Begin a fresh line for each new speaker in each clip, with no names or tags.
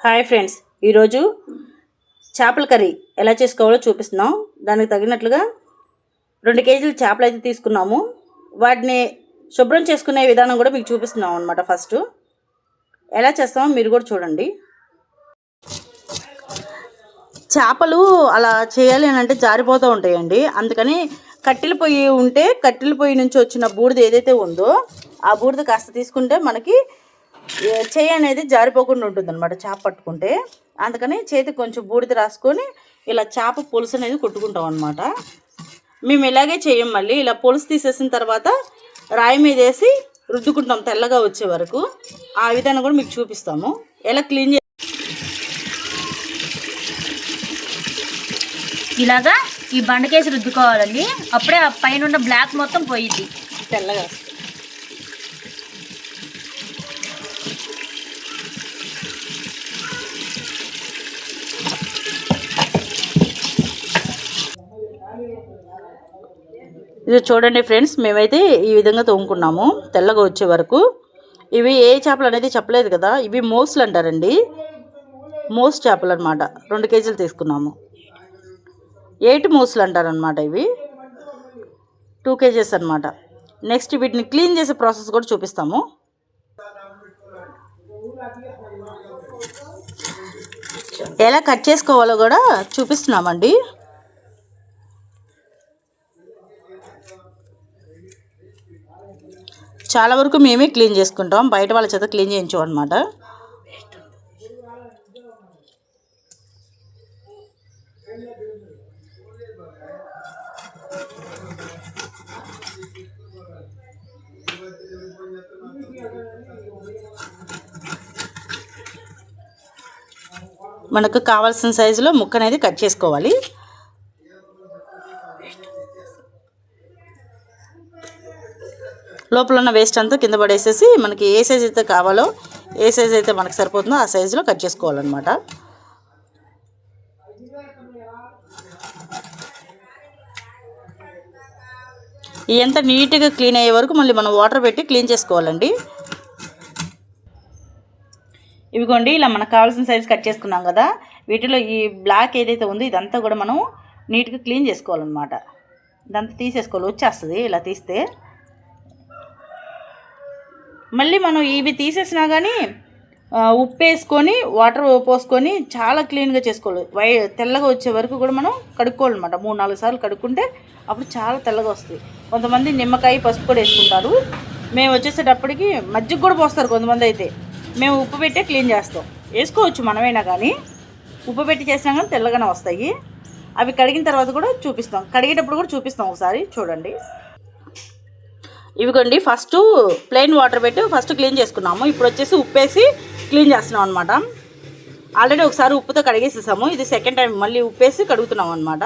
Hi friends, ఈరోజు చేపల curry ఎలా చేసుకోవాలో చూపిస్తున్నాం. దానికి తగినట్లుగా 2 కేజీల చేపలు అయితే తీసుకున్నాము. వాటిని శుభ్రం చేసుకునే విధానం కూడా మీకు చూపిస్తున్నాం అనమాట. ఫస్ట్ ఎలా చేస్తామో మీరు కూడా చూడండి. చేపలు అలా చేయాలి అని అంటే జారిపోతూ ఉంటాయండి. అందుకని కట్టెల పొయ్యి ఉంటే కట్టెల పొయ్యి నుంచి వచ్చిన బూడిద ఏదైతే ఉందో ఆ బూడిద కాస్త తీసుకుంటే మనకి చేయి అనేది జారిపోకుండా ఉంటుంది అనమాట చేప పట్టుకుంటే. అందుకని చేతికి కొంచెం బూడిద రాసుకొని ఇలా చేప పులుసు అనేది కొట్టుకుంటాం అనమాట. మేము ఇలాగే చేయం. మళ్ళీ ఇలా పులుసు తీసేసిన తర్వాత రాయి మీద వేసి రుద్దుకుంటాం తెల్లగా వచ్చే వరకు. ఆ విధానం కూడా మీకు చూపిస్తాము. ఎలా క్లీన్
ఇలాగా ఈ బండకేసి రుద్దుకోవాలండి. అప్పుడే ఆ పైన ఉన్న బ్లాక్ మొత్తం పోయిద్ది,
తెల్లగా. ఇది చూడండి ఫ్రెండ్స్, మేమైతే ఈ విధంగా తోముకున్నాము తెల్లగా వచ్చే వరకు. ఇవి ఏ చేపలు అనేది చెప్పలేదు కదా, ఇవి మోసులు అంటారండి. మోసు చేపలు అనమాట. 2 కేజీలు తీసుకున్నాము. 8 మోసులు అంటారనమాట. ఇవి 2 కేజెస్ అనమాట. నెక్స్ట్ వీటిని క్లీన్ చేసే ప్రాసెస్ కూడా చూపిస్తాము. ఎలా కట్ చేసుకోవాలో కూడా చూపిస్తున్నామండి. చాలా వరకు మేమే క్లీన్ చేసుకుంటాం, బయట వాళ్ళ చేత క్లీన్ చేయించాం అనమాట. మనకు కావాల్సిన సైజులో ముక్క అనేది కట్ చేసుకోవాలి. లోపల ఉన్న వేస్ట్ అంతా కింద పడేసేసి మనకి ఏ సైజ్ అయితే కావాలో, ఏ సైజ్ అయితే మనకు సరిపోతుందో ఆ సైజులో కట్ చేసుకోవాలన్నమాట. ఎంత నీట్గా క్లీన్ అయ్యే వరకు మళ్ళీ మనం వాటర్ పెట్టి క్లీన్ చేసుకోవాలండి. ఇవిగోండి, ఇలా మనకు కావాల్సిన సైజు కట్ చేసుకున్నాం కదా. వీటిలో ఈ బ్లాక్ ఏదైతే ఉందో ఇదంతా కూడా మనం నీట్గా క్లీన్ చేసుకోవాలన్నమాట. ఇదంతా తీసేసుకోవాలి, వచ్చేస్తుంది ఇలా తీస్తే. మళ్ళీ మనం ఇవి తీసేసినా కానీ ఉప్పు వేసుకొని వాటర్ పోసుకొని చాలా క్లీన్గా చేసుకోవాలి. తెల్లగా వచ్చే వరకు కూడా మనం కడుక్కోవాలన్నమాట. 3-4 సార్లు కడుక్కుంటే అప్పుడు చాలా తెల్లగా వస్తుంది. కొంతమంది నిమ్మకాయ పసుపు కూడా వేసుకుంటారు. మేము వచ్చేసేటప్పటికి మజ్జిగ కూడా పోస్తారు కొంతమంది అయితే. మేము ఉప్పు పెట్టే క్లీన్ చేస్తాం. వేసుకోవచ్చు మనమైనా, కానీ ఉప్పు పెట్టి చేసినా కానీ తెల్లగానే వస్తాయి. అవి కడిగిన తర్వాత కూడా చూపిస్తాం, కడిగేటప్పుడు కూడా చూపిస్తాం. ఒకసారి చూడండి. ఇవిగోండి, ఫస్ట్ ప్లెయిన్ వాటర్ పెట్టి ఫస్ట్ క్లీన్ చేసుకున్నాము. ఇప్పుడు వచ్చేసి ఉప్పు వేసి క్లీన్ చేస్తున్నాం అనమాట. ఆల్రెడీ ఒకసారి ఉప్పుతో కడిగేసేసాము. ఇది సెకండ్ టైం మళ్ళీ ఉప్పు వేసి కడుగుతున్నాం అనమాట.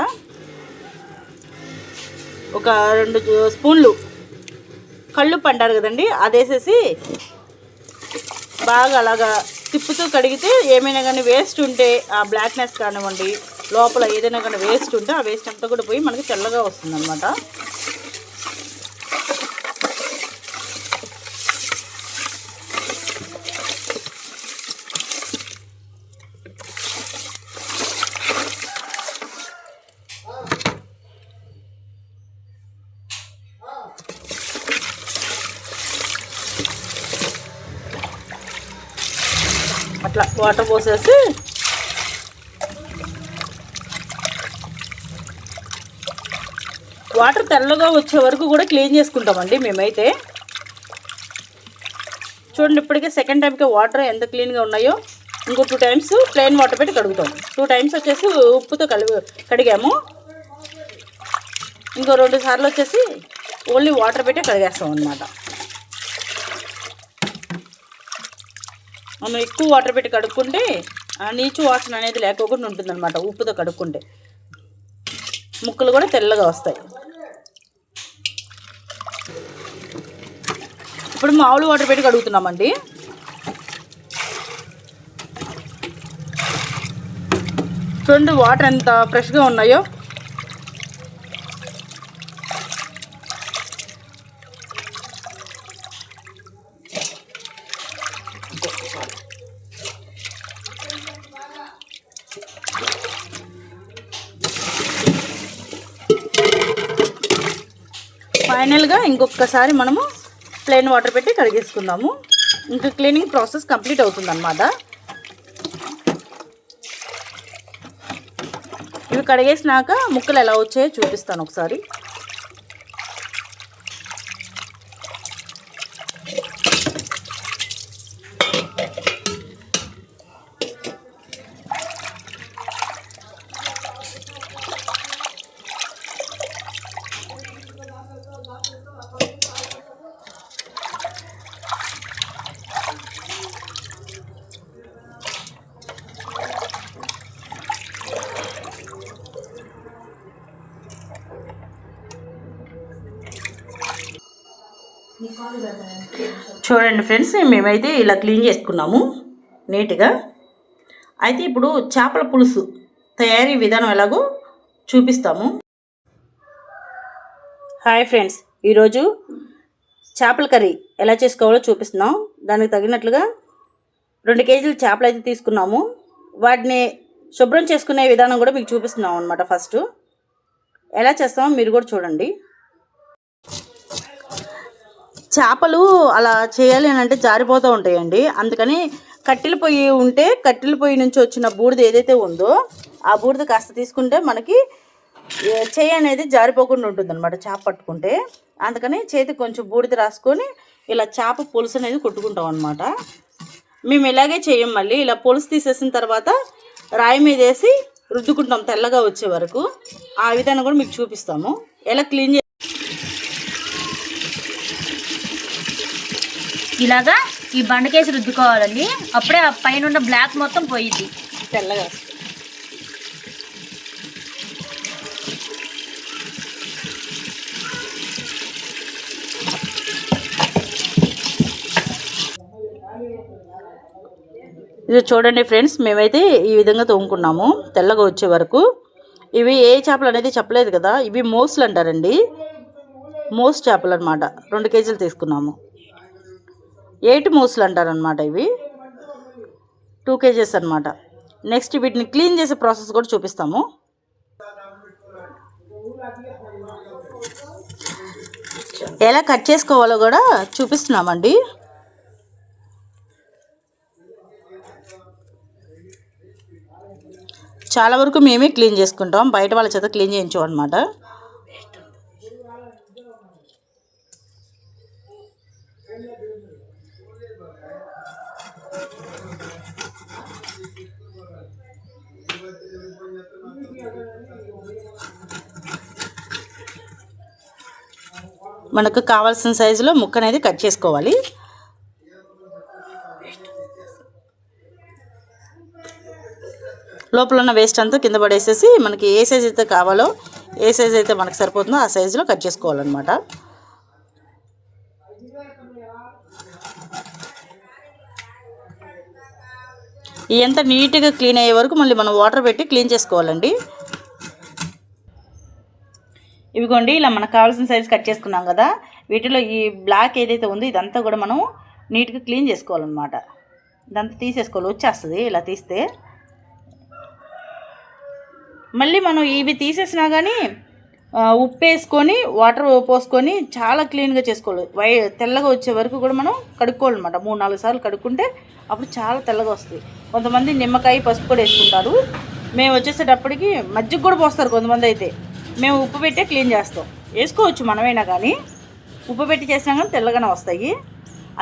ఒక 2 స్పూన్లు కళ్ళుప్పు అంటారు కదండి, అది వేసేసి బాగా అలాగా తిప్పుతూ కడిగితే ఏమైనా కానీ వేస్ట్ ఉంటే ఆ బ్లాక్నెస్ కానివ్వండి, లోపల ఏదైనా కానీ వేస్ట్ ఉంటే ఆ వేస్ట్ అంతా కూడా పోయి మనకి తెల్లగా వస్తుంది అనమాట. అట్లా వాటర్ పోసేసి వాటర్ తెల్లగా వచ్చే వరకు కూడా క్లీన్ చేసుకుంటామండి మేమైతే. చూడండి, ఇప్పటికే సెకండ్ టైంకి వాటర్ ఎంత క్లీన్గా ఉన్నాయో. ఇంకో 2 టైమ్స్ ప్లెయిన్ వాటర్ పెట్టి కడుగుతాం. 2 టైమ్స్ వచ్చేసి ఉప్పుతో కడిగాము. ఇంకో 2 సార్లు వచ్చేసి ఓన్లీ వాటర్ పెట్టి కడిగేస్తాం అన్నమాట. మనం ఎక్కువ వాటర్ పెట్టి కడుక్కుంటే ఆ నీచు వాసన అనేది లేకోకుండా ఉంటుందన్నమాట. ఉప్పుతో కడుక్కుంటే ముక్కలు కూడా తెల్లగా వస్తాయి. ఇప్పుడు మామూలు వాటర్ పెట్టి కడుగుతున్నామండి. చూడండి వాటర్ ఎంత ఫ్రెష్గా ఉన్నాయో. ఫైనల్గా ఇంకొకసారి మనము ప్లెయిన్ వాటర్ పెట్టి కడిగేసుకుందాము. ఇంకా క్లీనింగ్ ప్రాసెస్ కంప్లీట్ అవుతుందన్నమాట. ఇవి కడిగేసినాక ముక్కలు ఎలా వచ్చాయో చూపిస్తాను ఒకసారి. చూడండి ఫ్రెండ్స్, మేమైతే ఇలా క్లీన్ చేసుకున్నాము నీట్గా. అయితే ఇప్పుడు చేపల పులుసు తయారీ విధానం ఎలాగో చూపిస్తాము. హాయ్ ఫ్రెండ్స్, ఈరోజు చేపల కర్రీ ఎలా చేసుకోవాలో చూపిస్తున్నాం. దానికి తగినట్లుగా 2 కేజీల చేపలు అయితే తీసుకున్నాము. వాటిని శుభ్రం చేసుకునే విధానం కూడా మీకు చూపిస్తున్నాం అనమాట. ఫస్ట్ ఎలా చేస్తామో మీరు కూడా చూడండి. చేపలు అలా చేయాలి అని అంటే జారిపోతూ ఉంటాయండి. అందుకని కట్టెల పొయ్యి ఉంటే కట్టెల పొయ్యి నుంచి వచ్చిన బూడిద ఏదైతే ఉందో ఆ బూడిద కాస్త తీసుకుంటే మనకి చేయి అనేది జారిపోకుండా ఉంటుంది అనమాట చేప పట్టుకుంటే. అందుకని చేతికి కొంచెం బూడిద రాసుకొని ఇలా చేప పులుసు అనేది కొట్టుకుంటాం అనమాట. మేము ఇలాగే చేయం. మళ్ళీ ఇలా పులుసు తీసేసిన తర్వాత రాయి మీద వేసి రుద్దుకుంటాం తెల్లగా వచ్చే వరకు. ఆ విధానం కూడా మీకు చూపిస్తాము. ఎలా క్లీన్
ఇలాగా ఈ బండకేసి రుద్దుకోవాలండి. అప్పుడే ఆ పైన ఉన్న బ్లాక్ మొత్తం పోయిద్ది,
తెల్లగా వస్తుంది. ఇది చూడండి ఫ్రెండ్స్, మేమైతే ఈ విధంగా తోముకున్నాము తెల్లగా వచ్చే వరకు. ఇవి ఏ చేపలు అనేది చెప్పలేదు కదా, ఇవి మోస్లు అంటారండి. మోస్ చేపలు అనమాట. 2 కేజీలు తీసుకున్నాము. 8 మోస్లు అంటారనమాట. ఇవి 2 కేజెస్ అనమాట. నెక్స్ట్ వీటిని క్లీన్ చేసే ప్రాసెస్ కూడా చూపిస్తాము. ఎలా కట్ చేసుకోవాలో కూడా చూపిస్తున్నామండి. చాలా వరకు మేమే క్లీన్ చేసుకుంటాం, బయట వాళ్ళ చేత క్లీన్ చేయించాం అనమాట. మనకు కావాల్సిన సైజులో ముక్క అనేది కట్ చేసుకోవాలి. లోపల ఉన్న వేస్ట్ అంతా కింద పడేసేసి మనకి ఏ సైజ్ అయితే కావాలో, ఏ సైజ్ అయితే మనకు సరిపోతుందో ఆ సైజులో కట్ చేసుకోవాలన్నమాట. ఎంత నీట్గా క్లీన్ అయ్యే వరకు మళ్ళీ మనం వాటర్ పెట్టి క్లీన్ చేసుకోవాలండి. ఇవిగోండి, ఇలా మనకు కావాల్సిన సైజు కట్ చేసుకున్నాం కదా. వీటిలో ఈ బ్లాక్ ఏదైతే ఉందో ఇదంతా కూడా మనం నీట్గా క్లీన్ చేసుకోవాలన్నమాట. ఇదంతా తీసేసుకోవాలి, వచ్చేస్తుంది ఇలా తీస్తే. మళ్ళీ మనం ఇవి తీసేసినా కానీ ఉప్పు వేసుకొని వాటర్ పోసుకొని చాలా క్లీన్గా చేసుకోవాలి. తెల్లగా వచ్చే వరకు కూడా మనం కడుక్కోవాలన్నమాట. 3-4 సార్లు కడుక్కుంటే అప్పుడు చాలా తెల్లగా వస్తుంది. కొంతమంది నిమ్మకాయ, పసుపు కూడా వేసుకుంటారు. మేము వచ్చేసేటప్పటికి మజ్జిగ కూడా పోస్తారు కొంతమంది అయితే. మేము ఉప్పు పెట్టే క్లీన్ చేస్తాం. వేసుకోవచ్చు మనమైనా, కానీ ఉప్పు పెట్టి చేసినా కానీ తెల్లగానే వస్తాయి.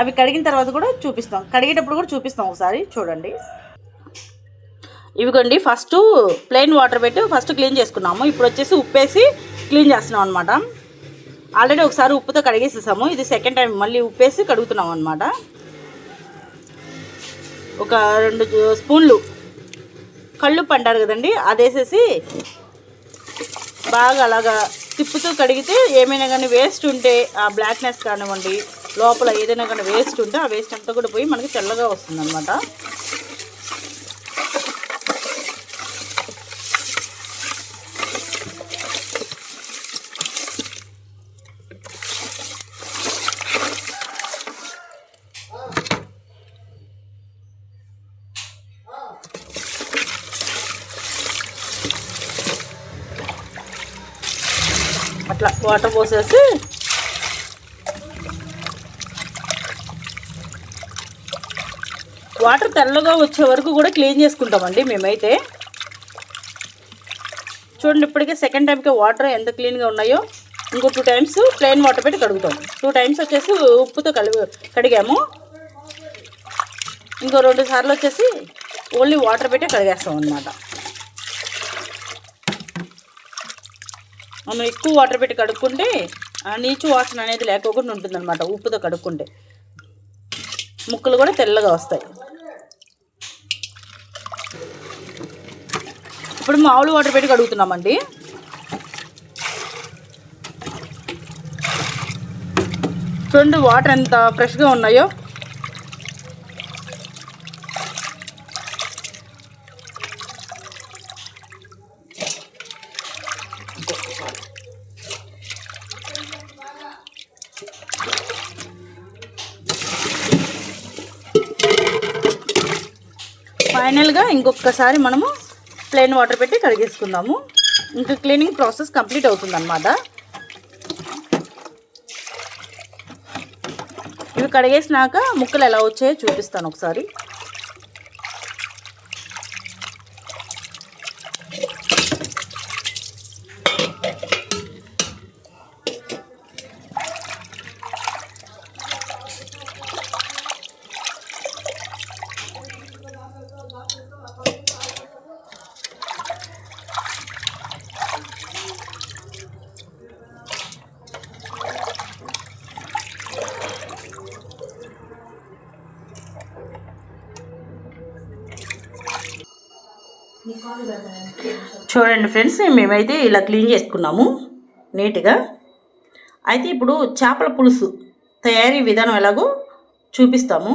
అవి కడిగిన తర్వాత కూడా చూపిస్తాం, కడిగేటప్పుడు కూడా చూపిస్తాం. ఒకసారి చూడండి. ఇవిగోండి, ఫస్ట్ ప్లెయిన్ వాటర్ పెట్టి ఫస్ట్ క్లీన్ చేసుకున్నాము. ఇప్పుడు వచ్చేసి ఉప్పు వేసి క్లీన్ చేస్తున్నాం అనమాట. ఆల్రెడీ ఒకసారి ఉప్పుతో కడిగేసేసాము. ఇది సెకండ్ టైం మళ్ళీ ఉప్పు వేసి కడుగుతున్నాం అనమాట. ఒక 2 స్పూన్లు కళ్ళుప్పు అంటారు కదండి, అది వేసేసి బాగా అలాగా తిప్పుతూ కడిగితే ఏమైనా కానీ వేస్ట్ ఉంటే ఆ బ్లాక్నెస్ కానివ్వండి, లోపల ఏదైనా కానీ వేస్ట్ ఉంటే ఆ వేస్ట్ అంతా కూడా పోయి మనకి తెల్లగా వస్తుంది అనమాట. అట్లా వాటర్ పోసేసి వాటర్ తెల్లగా వచ్చే వరకు కూడా క్లీన్ చేసుకుంటామండి మేమైతే. చూడండి, ఇప్పటికే సెకండ్ టైంకి వాటర్ ఎంత క్లీన్గా ఉన్నాయో. ఇంకో 2 టైమ్స్ ప్లెయిన్ వాటర్ పెట్టి కడుగుతాం. 2 టైమ్స్ వచ్చేసి ఉప్పుతో కడిగాము. ఇంకో 2 సార్లు వచ్చేసి ఓన్లీ వాటర్ పెట్టి కడిగేస్తాం అన్నమాట. మనం ఎక్కువ వాటర్ పెట్టి కడుక్కుంటే ఆ నీచు వాసన అనేది లేకోకుండా ఉంటుందన్నమాట. ఉప్పుతో కడుక్కుంటే ముక్కలు కూడా తెల్లగా వస్తాయి. ఇప్పుడు మామూలు వాటర్ పెట్టి కడుగుతున్నామండి. చూడండి వాటర్ ఎంత ఫ్రెష్గా ఉన్నాయో. ఫైనల్గా ఇంకొకసారి మనము ప్లెయిన్ వాటర్ పెట్టి కడిగేసుకుందాము. ఇంకా క్లీనింగ్ ప్రాసెస్ కంప్లీట్ అవుతుందన్నమాట. ఇవి కడిగేసినాక ముక్కలు ఎలా వచ్చాయో చూపిస్తాను ఒకసారి. చూడండి ఫ్రెండ్స్, మేమైతే ఇలా క్లీన్ చేసుకున్నాము నీట్గా. అయితే ఇప్పుడు చేపల పులుసు తయారీ విధానం ఎలాగో చూపిస్తాము.